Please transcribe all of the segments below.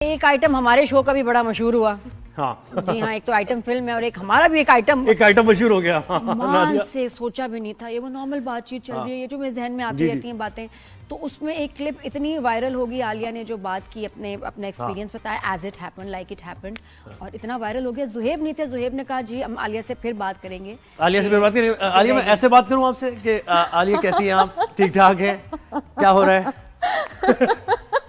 एक आइटम हमारे शो का भी बड़ा मशहूर हुआ। हाँ जी हाँ, एक तो आइटम फिल्म है और एक हमारा भी एक आइटम मशहूर हो गया। मान से सोचा भी नहीं था। ये वो नॉर्मल बातचीत चल रही है, ये जो मेरे जहन में आती रहती हैं बातें, तो उसमें एक क्लिप इतनी वायरल होगी। आलिया ने जो बात की, अपना एक्सपीरियंस बताया, as it happened, like it happened, और इतना वायरल हो गया। जुहेब नहीं थे, जुहेब ने कहा जी हम आलिया से फिर बात करेंगे। आलिया से फिर बात करेंगे। आलिया, मैं ऐसे बात करूं आपसे कि आलिया कैसी हैं आप? ठीक ठाक है? क्या हो रहा है?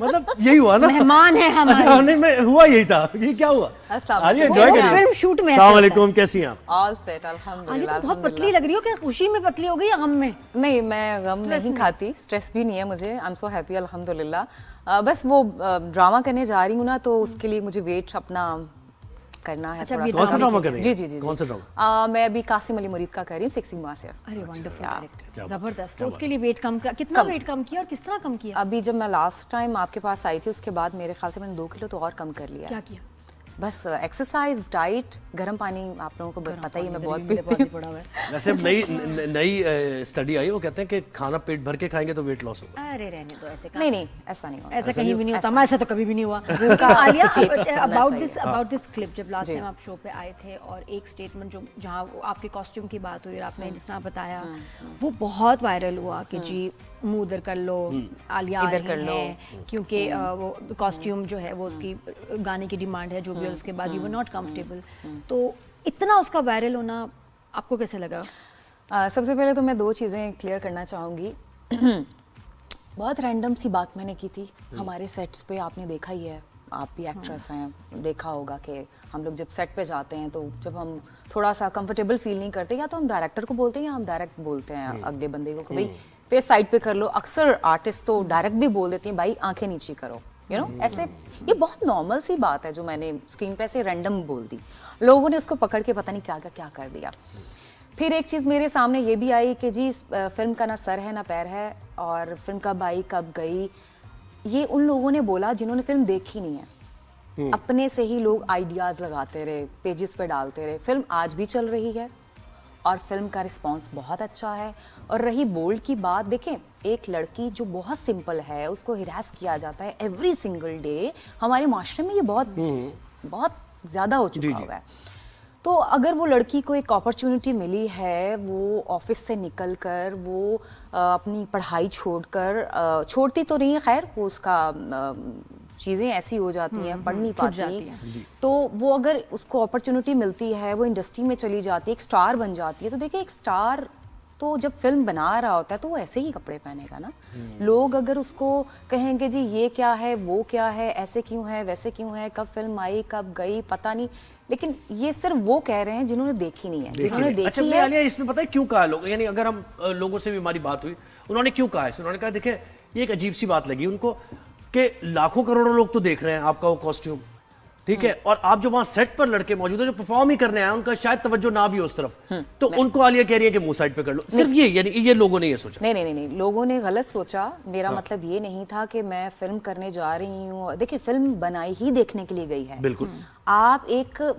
मतलब यही हुआ ना, मेहमान है हमारे। अच्छा, नहीं मैं हुआ यही था। ये क्या हुआ? आलिया एंजॉय करिए फिल्म शूट में। अस्सलाम वालेकुम, कैसी हैं आप? ऑल सेट अल्हम्दुलिल्लाह। तो बहुत पतली लग रही हो, क्या खुशी में पतली हो गई या गम में? नहीं, मैं गम नहीं खाती, स्ट्रेस भी नहीं है मुझे। आई एम सो हैप्पी अल्हम्दुलिल्लाह। बस वो ड्रामा करने जा रही हूँ ना, तो उसके लिए मुझे वेट अपना करना है। अच्छा, थोड़ा कौन सा ड्रामा कर रही हैं? जी जी जी। कौन सा ड्रामा? मैं अभी कासिम अली मुरीद का कर रही हूँ, 6 सिग्मा से। अरे वंडरफुल क्या कैरेक्टर, बात, जबरदस्त। तो उसके लिए वेट कम का कितना वेट कम किया और किस तरह कम किया? अभी जब मैं लास्ट टाइम आपके पास आई थी, उसके बाद मेरे ख्याल से मैंने 2 किलो तो और कम कर लिया। क्या किया? बस एक्सरसाइज, डाइट, गर्म पानी। आप लोगों को पता ही है मैं बहुत पीती हूँ। वैसे नई स्टडी आई, वो कहते हैं कि खाना पेट भर के खाएंगे तो वेट लॉस होगा। अरे रहने दो, ऐसे नहीं नहीं, ऐसा नहीं होता। ऐसा कहीं भी नहीं होता, हमारे साथ तो कभी भी नहीं हुआ। आलिया, अबाउट दिस क्लिप, जब लास्ट टाइम आप शो पे आए थे और एक स्टेटमेंट जो जहाँ आपके कॉस्ट्यूम की बात हुई और आपने जिस तरह बताया, वो बहुत वायरल हुआ कि जी मुंह उधर कर लो, आलिया इधर कर लो, क्योंकि वो कॉस्ट्यूम जो है वो उसकी गाने की डिमांड है, जो भी है, उसके बाद यू वर नॉट कंफर्टेबल। तो इतना उसका वायरल होना आपको कैसे लगा? सबसे पहले तो मैं 2 चीज़ें क्लियर करना चाहूँगी। बहुत रैंडम सी बात मैंने की थी। हमारे सेट्स पे आपने देखा ही है, आप भी एक्ट्रेस हैं, देखा होगा कि हम लोग जब सेट पे जाते हैं तो जब हम थोड़ा सा कंफर्टेबल फील नहीं करते, या तो हम डायरेक्टर को बोलते हैं या हम डायरेक्ट बोलते हैं अगले बंदे को कि भाई फेस साइड पे कर लो। अक्सर आर्टिस्ट तो डायरेक्ट भी बोल देते हैं भाई आंखें नीची करो, यू नो, ऐसे। ये बहुत नॉर्मल सी बात है जो मैंने स्क्रीन पे ऐसे रैंडम बोल दी। लोगों ने उसको पकड़ के पता नहीं क्या कर दिया। फिर एक चीज़ मेरे सामने ये भी आई कि जी इस फिल्म का ना सर है ना पैर है, और फिल्म कब आई कब गई ये उन लोगों ने बोला जिन्होंने फिल्म देखी नहीं है। अपने से ही लोग आइडियाज़ लगाते रहे, पेजेस पे डालते रहे। फिल्म आज भी चल रही है और फिल्म का रिस्पांस बहुत अच्छा है। और रही बोल्ड की बात, देखें, एक लड़की जो बहुत सिंपल है उसको हिरास किया जाता है एवरी सिंगल डे। हमारे माशरे में ये बहुत ज़्यादा हो चुका हुआ है। तो अगर वो लड़की को एक अपॉर्चुनिटी मिली है, वो ऑफिस से निकल कर, वो अपनी पढ़ाई छोड़ती तो नहीं है, खैर वो उसका चीज़ें ऐसी हो जाती हैं, पढ़ नहीं पाती, तो वो अगर उसको अपॉर्चुनिटी मिलती है, वो इंडस्ट्री में चली जाती है, एक स्टार बन जाती है। तो देखिए, एक स्टार तो जब फिल्म बना रहा होता है तो वो ऐसे ही कपड़े पहनेगा ना। लोग अगर उसको कहेंगे जी ये क्या है, वो क्या है, ऐसे क्यों है, वैसे क्यों है, कब फिल्म आई कब गई पता नहीं, लेकिन ये सिर्फ वो कह रहे हैं जिन्होंने देखी नहीं है, जिन्होंने देखी अच्छा, है। आलिया, इसमें पता है क्यों कहा लोग, यानी अगर हम लोगों से भी हमारी बात हुई, उन्होंने क्यों कहा है? उन्होंने कहा देखें, ये एक अजीब सी बात लगी उनको कि लाखों करोड़ों लोग तो देख रहे हैं आपका वो कॉस्ट्यूम, ठीक है, और आप जो वहां सेट पर लड़के मौजूद है जो परफॉर्म ही करने आए, उनका शायद तवज्जो ना भी हो उस तरफ, तो उनको आलिया कह रही है कि मुंह साइड पे कर लो। सिर्फ ये, यानी ये लोगों ने ये सोचा? नहीं, लोगों ने गलत सोचा। मेरा मतलब ये नहीं था कि मैं फिल्म करने जा रही हूँ। देखिए, फिल्म बनाई ही देखने के लिए गई है। बिल्कुल।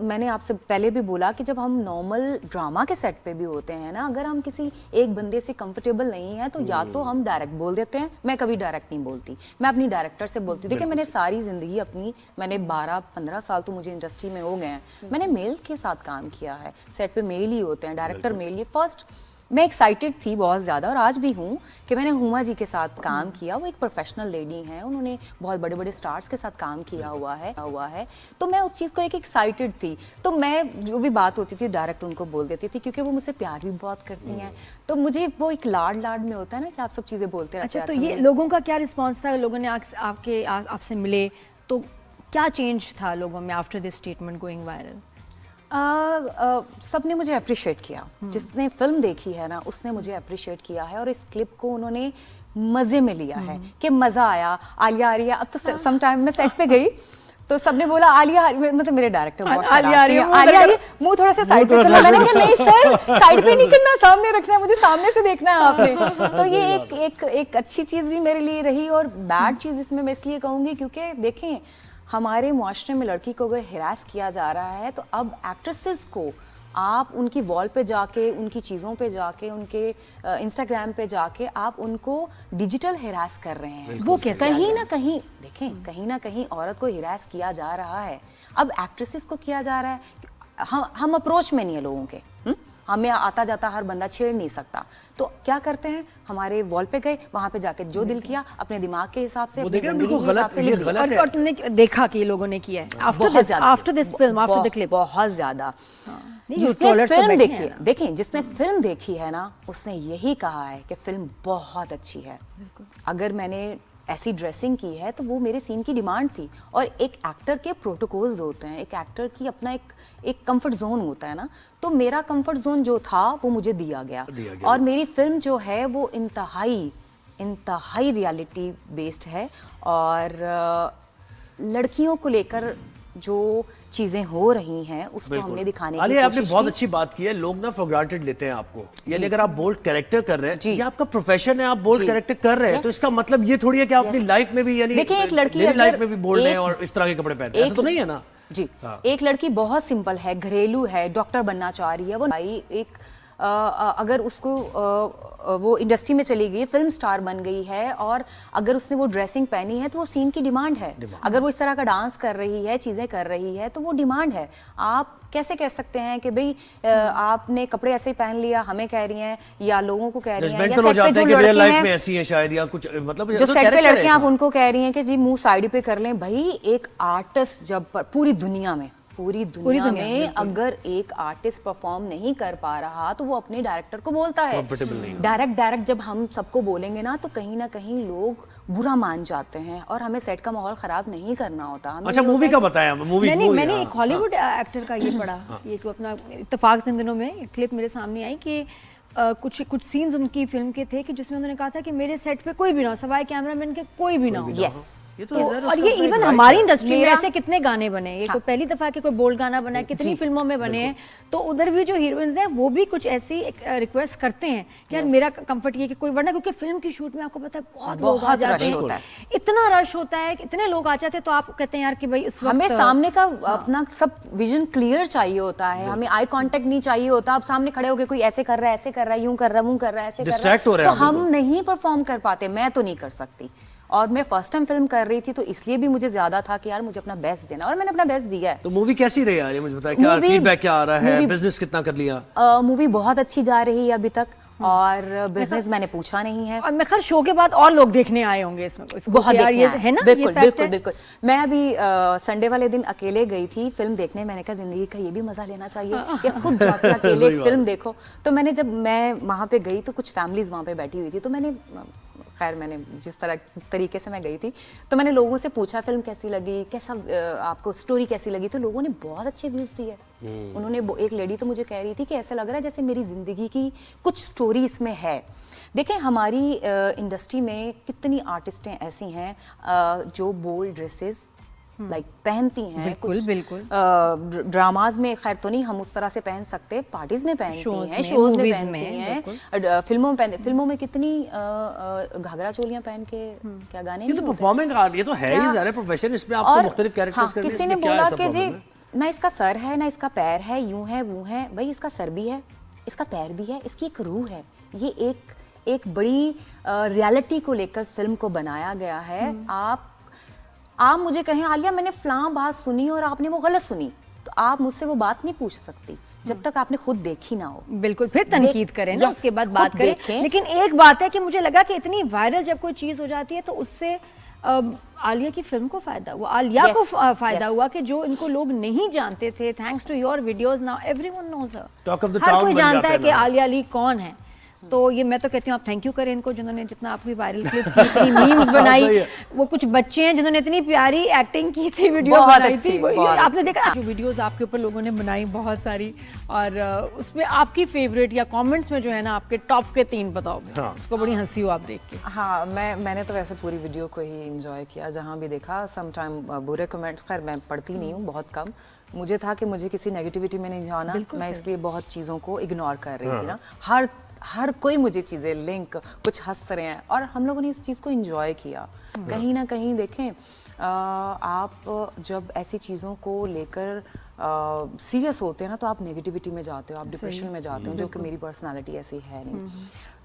मैंने आपसे पहले भी बोला कि जब हम नॉर्मल ड्रामा के सेट पे भी होते हैं ना, अगर हम किसी एक बंदे से कंफर्टेबल नहीं है तो या तो हम डायरेक्ट बोल देते हैं। मैं कभी डायरेक्ट नहीं बोलती, मैं अपनी डायरेक्टर से बोलती हूँ। देखिए, मैंने सारी जिंदगी अपनी, मैंने 12-15 साल तो मुझे इंडस्ट्री में हो गए हैं, मैंने मेल के साथ काम किया है। सेट पे मेल ही होते हैं, डायरेक्टर मेल ही। फर्स्ट मैं एक्साइटेड थी बहुत ज़्यादा, और आज भी हूँ, कि मैंने हुमा जी के साथ काम किया। वो एक प्रोफेशनल लेडी हैं, उन्होंने बहुत बड़े बड़े स्टार्स के साथ काम किया हुआ है। तो मैं उस चीज़ को एक एक्साइटेड थी। तो मैं जो भी बात होती थी डायरेक्ट उनको बोल देती थी, क्योंकि वो मुझसे प्यार भी बहुत करती हैं। तो मुझे वो एक लाड में होता है ना कि आप सब चीज़ें बोलते रहते हैं। अच्छा, तो ये लोगों का क्या रिस्पॉन्स था? लोगों ने आपसे मिले तो क्या चेंज था लोगों में after this statement going viral? सब ने मुझे अप्रिशिएट किया। जिसने फिल्म देखी है ना, उसने मुझे अप्रिशिएट किया है, और इस क्लिप को उन्होंने मज़े में लिया है कि मज़ा आया, आलिया आ रही है। अब तो सम टाइम मैं सेट पे गई तो सबने बोला आलिया, मतलब मेरे डायरेक्टर आलिया मुंह थोड़ा सा साइड पे करना। मैंने कहा नहीं सर, साइड पे नहीं करना, सामने रखना है, मुझे सामने से देखना है आपने। तो ये एक अच्छी चीज़ भी मेरे लिए रही, और बैड चीज़ इसमें मैं इसलिए कहूँगी क्योंकि देखें, हमारे मुआशरे में लड़की को अगर हिरास किया जा रहा है तो अब एक्ट्रेसेस को आप उनकी वॉल पे जाके, उनकी चीज़ों पे जाके, उनके इंस्टाग्राम पे जाके आप उनको डिजिटल हिरास कर रहे हैं। वो कैसे कहीं ना कहीं देखें, कहीं ना कहीं औरत को हिरास किया जा रहा है। अब एक्ट्रेसेस को किया जा रहा है। हम अप्रोच में नहीं है लोगों के, हमें आता जाता हर बंदा छेड़ नहीं सकता। तो क्या करते हैं, हमारे वॉल पे गए, वहां पे जाके जो दिल किया अपने दिमाग के हिसाब से, अपनी गंदगी के हिसाब से लिख दिया। और तुमने देखा कि लोगों ने किया है after this film, after the clip, बहुत ज्यादा। जिसने ट्रोलर्स तो फिल्म बैठे देखी हैं। देखें, जिसने फिल्म देखी है ना, उसने यही कहा है कि फिल्म बहुत अच्छी है। अगर मैंने ऐसी ड्रेसिंग की है तो वो मेरे सीन की डिमांड थी। और एक एक्टर के प्रोटोकॉल्स होते हैं, एक एक्टर की अपना एक कंफर्ट जोन होता है ना, तो मेरा कंफर्ट जोन जो था वो मुझे दिया गया। और मेरी फिल्म जो है वो इंतहाई रियलिटी बेस्ड है। और लड़कियों को लेकर जो चीजें हो रही हैं उसको हमने दिखाने की आलिया, आपने कोशिश बहुत की। अच्छी बात की है। लोग ना फॉर ग्रांटेड लेते हैं आपको, यानी अगर आप बोल्ड कैरेक्टर कर रहे हैं, जी। ये आपका प्रोफेशन है, आप बोल्ड जी। कैरेक्टर कर रहे हैं, तो Yes. इसका मतलब ये थोड़ी है कि आप अपनी Yes. लाइफ में भी, यानी देखिए, एक लड़की डेली लाइफ अगर में भी बोल्ड है एक- और इस तरह के कपड़े पहनते हैं, ऐसा तो नहीं है ना? जी। हाँ। एक लड़की बहुत सिंपल है, घरेलू है, डॉक्टर बनना चाह रही है, वो भाई एक अगर उसको वो इंडस्ट्री में चली गई, फिल्म स्टार बन गई है, और अगर उसने वो ड्रेसिंग पहनी है तो वो सीन की डिमांड है। अगर वो इस तरह का डांस कर रही है, चीजें कर रही है, तो वो डिमांड है। आप कैसे कह सकते हैं कि भाई आपने कपड़े ऐसे ही पहन लिया, हमें कह रही हैं या लोगों को कह रही हैं, या जजमेंटल हो सेट पे जाते हैं जो कि रियल लड़के लाइफ हैं, में ऐसी है शायद, या कुछ मतलब जो तो सेट पे character लड़के है आप ना। उनको कह रही हैं कि जी मुंह साइड पे कर लें। भाई एक आर्टिस्ट जब पूरी दुनिया में दुनिया, अगर एक आर्टिस्ट परफॉर्म नहीं कर पा रहा तो वो अपने डायरेक्टर को बोलता है। Comfortable नहीं डायरेक्ट जब हम सबको बोलेंगे ना तो कहीं ना कहीं लोग बुरा मान जाते हैं, और हमें सेट का माहौल खराब नहीं करना होता। हमें अच्छा, ये मूवी होता का बताया, मूवी मैंने एक हॉलीवुड एक्टर का ये पढ़ा, ये को अपना इत्तेफाक से इन दिनों में एक क्लिप मेरे सामने आई कि कुछ सीन्स उनकी फिल्म के थे कि जिसमें उन्होंने कहा था कि मेरे सेट पे कोई भी ना हो, सवाए कैमरामैन के कोई भी ना हो। यस ये तो ज़ाहिर है और उसका ये अपना एक इवन right हमारी है। इंडस्ट्री में मेरा- ऐसे कितने गाने बने, ये हाँ। कोई पहली दफा के कोई बोल्ड गाना बना है, कितनी जी। फिल्मों में बने हैं। तो उधर भी जो हीरोइंस हैं वो भी कुछ ऐसी रिक्वेस्ट करते हैं कि यार मेरा कंफर्ट ये कि कोई, वरना क्योंकि फिल्म की शूट में आपको पता है बहुत लोग आ बहुत जाते रश हैं, होता है। इतना रश होता है, इतने लोग आ जाते हैं, तो आप कहते हैं यार कि भाई इस वक्त हमें सामने का अपना सब विजन क्लियर चाहिए होता है, हमें आई कांटेक्ट नहीं चाहिए होता। आप सामने खड़े होके कोई ऐसे कर रहा है, ऐसे कर रहा है, यूं कर रहा है, मुंह कर रहा है, ऐसे कर रहा Distract हो है, रहे तो हैं आप हम नहीं परफॉर्म कर पाते। मैं तो नहीं कर सकती, और मैं फर्स्ट टाइम फिल्म कर रही थी तो इसलिए भी मुझे ज्यादा था कि यार मुझे अपना बेस्ट देना, और मैंने अपना बेस्ट दिया है। तो मूवी कैसी रही यार, ये मुझे बताया, क्या Movie- फीडबैक क्या आ रहा है, movie- बिजनेस कितना कर लिया? मूवी बहुत अच्छी जा रही है अभी तक, और बिजनेस मैंने पूछा नहीं है। और मैं खैर शो के बाद और लोग देखने आए होंगे इसमें, इसको बहुत कि यार देखने ये आए। है ना, बिल्कुल ये fact बिल्कुल है। बिल्कुल। मैं अभी संडे वाले दिन अकेले गई थी फिल्म देखने। मैंने कहा जिंदगी का ये भी मजा लेना चाहिए कि खुद जाके अकेले एक फिल्म देखो। तो मैंने जब मैं वहाँ पे गई तो कुछ फैमिलीज वहाँ पे बैठी हुई थी, तो मैंने जिस तरीके से मैं गई थी तो मैंने लोगों से पूछा फिल्म कैसी लगी, कैसा आपको स्टोरी कैसी लगी, तो लोगों ने बहुत अच्छे व्यूज दिए। उन्होंने एक लेडी तो मुझे कह रही थी कि ऐसा लग रहा है जैसे मेरी जिंदगी की कुछ स्टोरी इसमें है। देखें, हमारी इंडस्ट्री में कितनी आर्टिस्टें ऐसी हैं जो बोल्ड ड्रेसेस लाइक पहनती हैं। बिल्कुल, बिल्कुल। ड्रामाज में खैर तो नहीं हम उस तरह से पहन सकते, पार्टीज में पहनती Shows हैं, में, शोज में movies पहनती में, हैं, फिल्मों में पहनती। फिल्मों में कितनी घाघरा चोलियां पहन के क्या गाने ये तो नहीं होते? परफॉर्मिंग आर्ट, ये तो है ही क्या- ज़ाहिर प्रोफेशन, इसमें आपको और मुख्तलिफ कैरेक्टर्स करने, किसी ने इसमें क्या बोला ऐसा कि जी प्रॉब्लम है? ना इसका सर है ना इसका पैर है, यूं है वो है। भाई इसका सर भी है, इसका पैर भी है, इसकी एक रूह है। ये एक बड़ी रियलिटी को लेकर फिल्म को बनाया गया है। आप मुझे कहें आलिया मैंने फलां बात सुनी और आपने वो गलत सुनी, तो आप मुझसे वो बात नहीं पूछ सकती जब तक आपने खुद देखी ना हो। बिल्कुल, फिर तनकीद करें ना, Yes, उसके बाद खुद बात करें। देखें। लेकिन एक बात है कि मुझे लगा कि इतनी वायरल जब कोई चीज हो जाती है तो उससे आलिया की फिल्म को फायदा हुआ, आलिया Yes, को फायदा yes. हुआ कि जो इनको लोग नहीं जानते थे, thanks to your videos now everyone knows her. Talk of the her town कोई बन जानता जाता है है कि ना। आलिया अली कौन है। तो ये मैं तो कहती हूँ आप थैंक यू करें इनको, जिन्होंने जितना आपकी वायरल क्लिप की, इतनी मीम्स सही बनाई। है। वो कुछ बच्चे हैं जिन्होंने इतनी प्यारी एक्टिंग की थी, वीडियो बहुत बनाई अच्छी, थी। बहुत आपने अच्छी। देखा जो वीडियोस आपके ऊपर लोगों ने बनाई बहुत सारी, और उसमें आपकी फेवरेट या कमेंट्स में जो है ना आपके टॉप के 3 बताओ। हाँ। उसको बड़ी हंसी हो आप देख के। हाँ, मैंने तो वैसे पूरी वीडियो को ही एंजॉय किया। जहाँ भी देखा सम टाइम बुरे कमेंट्स, खैर मैं पढ़ती नहीं हूँ, बहुत कम। मुझे था कि मुझे किसी नेगेटिविटी में नहीं जाना, मैं इसलिए बहुत चीज़ों को इग्नोर कर रही थी ना। हर कोई मुझे चीज़ें लिंक, कुछ हंस रहे हैं और हम लोगों ने इस चीज़ को एंजॉय किया। कहीं ना कहीं देखें, आप जब ऐसी चीज़ों को लेकर सीरियस होते हैं ना, तो आप नेगेटिविटी में जाते हो, आप डिप्रेशन में जाते हो, जो कि मेरी पर्सनालिटी ऐसी है नहीं।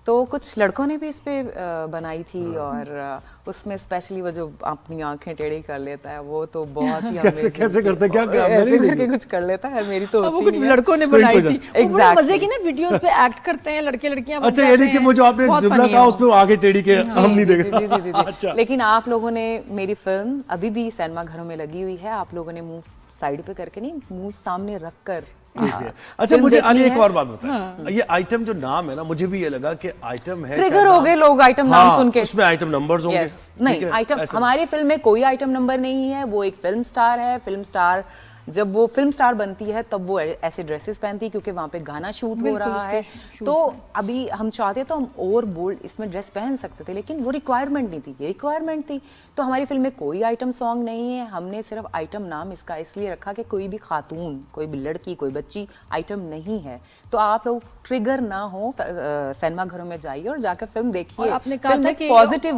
तो कुछ लड़कों ने भी इस पे बनाई थी और उसमें स्पेशली वो जो अपनी आंखें टेढ़ी कर लेता है, वो तो बहुत ही कैसे कैसे करते हैं? क्या ऐसे करके कुछ कर लेता है, मेरी तो वो होती कुछ नहीं है। लड़कों ने बनाई थी। Exactly. वो बड़े मजे की ना वीडियोस पे एक्ट करते हैं लड़के लड़कियां बन अच्छा, जाते यानी कि हैं। वो जो आपने बहुत जुमला funny कहा है उसमें वो आगे टेढ़ी के हम नहीं जी, देखे। जी, जी, जी, जी। अच्छा। लेकिन आप लोगों ने, मेरी फिल्म अभी भी सिनेमा घरों में लगी हुई है, आप लोगों ने मुंह साइड पे करके नहीं, मुंह सामने रख कर अच्छा, फिल्म मुझे देखनी आलिया एक है। और बात बताएं। ये आइटम जो नाम है ना, मुझे भी ये लगा कि आइटम है, ट्रिगर शायद हो नाम- गए लोग आइटम नाम हाँ, सुन के। उसमें आइटम नंबर्स होंगे। Yes. ठीक नहीं, है, आइटम ऐसा- हमारी फिल्म में कोई आइटम नंबर नहीं है। वो एक फिल्म स्टार है। फिल्म स्टार जब वो फिल्म स्टार बनती है तब वो ऐसे ड्रेसेस पहनती है, क्योंकि वहाँ पे गाना शूट हो बिल्कुल, रहा उसके है। shoots तो हैं। अभी हम चाहते तो हम और बोल्ड इसमें ड्रेस पहन सकते थे, लेकिन वो रिक्वायरमेंट नहीं थी, ये रिक्वायरमेंट थी। तो हमारी फिल्म में कोई आइटम सॉन्ग नहीं है। हमने सिर्फ आइटम नाम इसका इसलिए रखा कि कोई भी खातून, कोई भी लड़की, कोई बच्ची आइटम नहीं है। तो आप लोग ट्रिगर ना हो, सिनेमा घरों में जाइए और जाकर फिल्म देखिए। और आपने कहा था कि पॉजिटिव